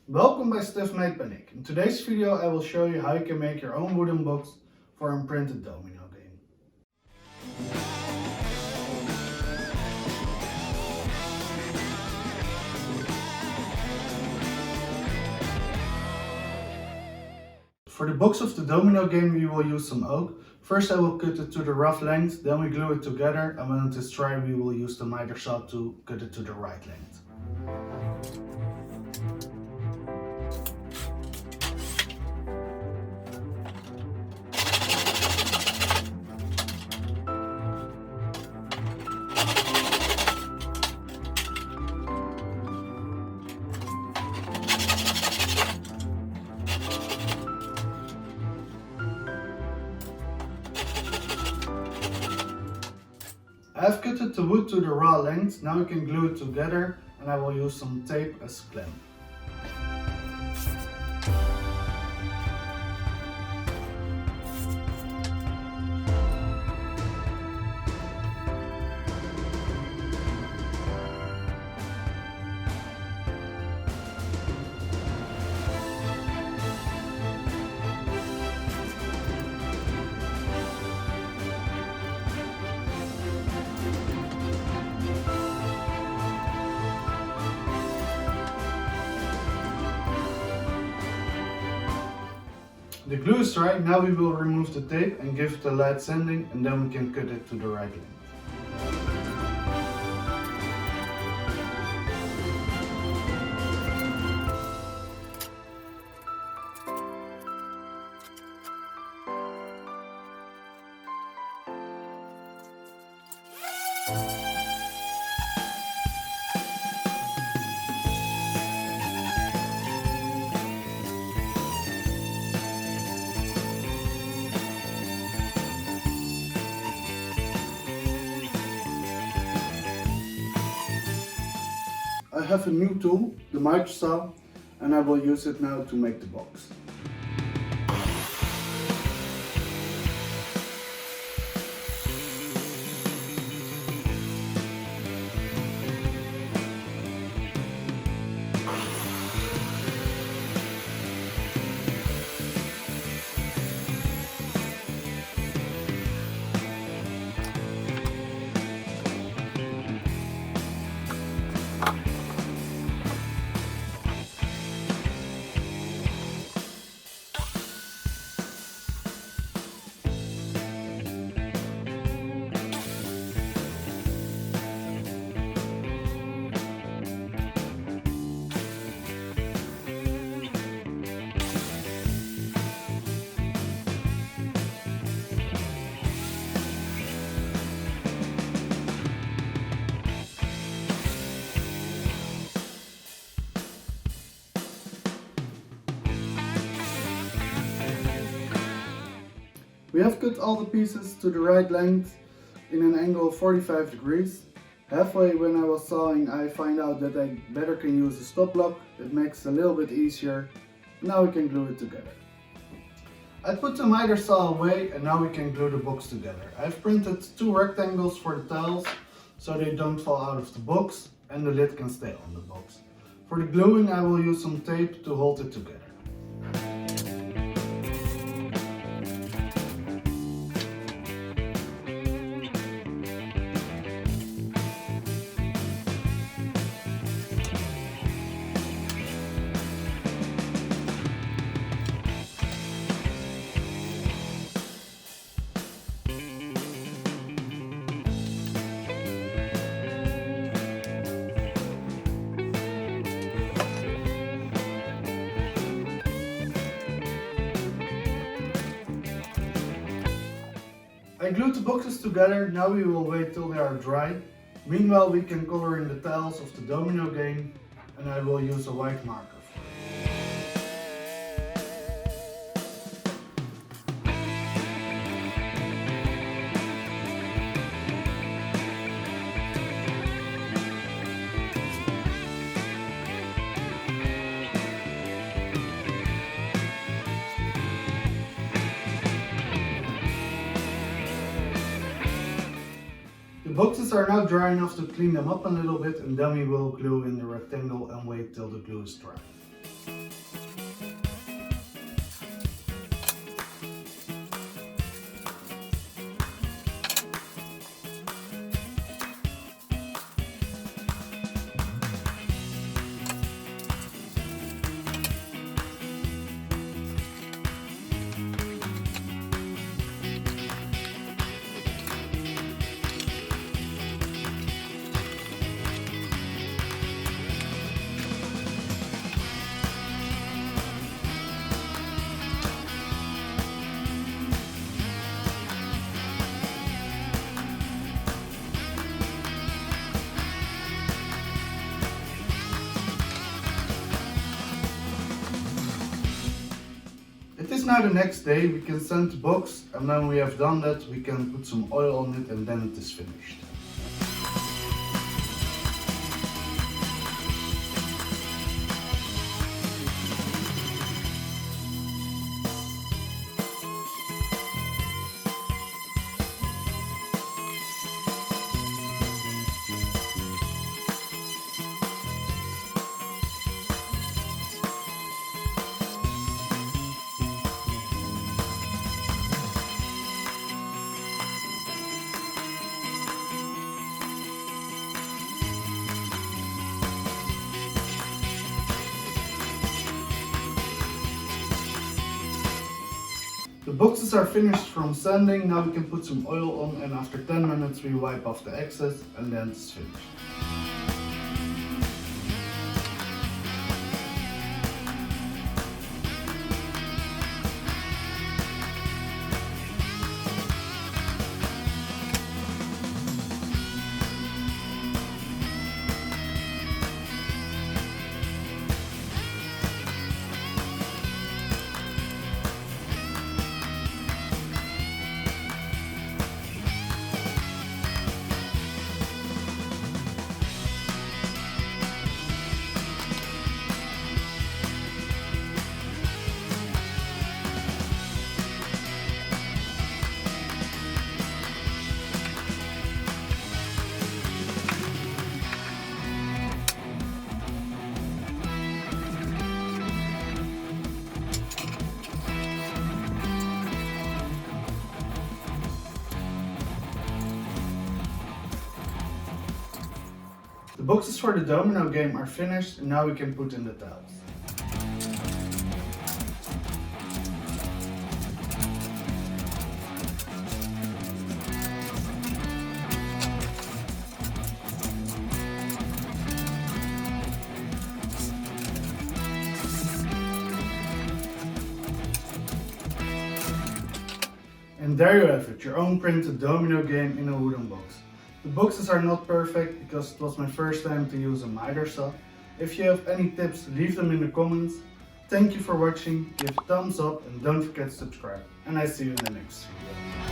Welcome by Stuff Made Panic. In today's video I will show you how you can make your own wooden box for a printed domino game. For the box of the domino game we will use some oak. First I will cut it to the rough length, then we glue it together, and when it is dry we will use the miter saw to cut it to the right length. I have cut the wood to the raw length, now we can glue it together and I will use some tape as clamp. The glue is dry, now we will remove the tape and give it a light sanding and then we can cut it to the right length. I have a new tool, the miter saw, and I will use it now to make the box. We have cut all the pieces to the right length in an angle of 45 degrees. Halfway when I was sawing I find out that I better can use a stop lock. It makes it a little bit easier. Now we can glue it together. I put the miter saw away and now we can glue the box together. I've printed two rectangles for the tiles so they don't fall out of the box and the lid can stay on the box. For the gluing I will use some tape to hold it together. I glued the boxes together, now we will wait till they are dry. Meanwhile we can color in the tiles of the domino game and I will use a white marker for it. The boxes are now dry enough to clean them up a little bit and then we will glue in the rectangle and wait till the glue is dry. It is now the next day, we can send the box, and when we have done that we can put some oil on it and then it is finished. The boxes are finished from sanding, now we can put some oil on, and after 10 minutes we wipe off the excess and then it's finished. The boxes for the Domino game are finished and now we can put in the tiles. And there you have it, your own printed Domino game in a wooden box. The boxes are not perfect because it was my first time to use a miter saw. If you have any tips, leave them in the comments. Thank you for watching, give a thumbs up and don't forget to subscribe. And I see you in the next video.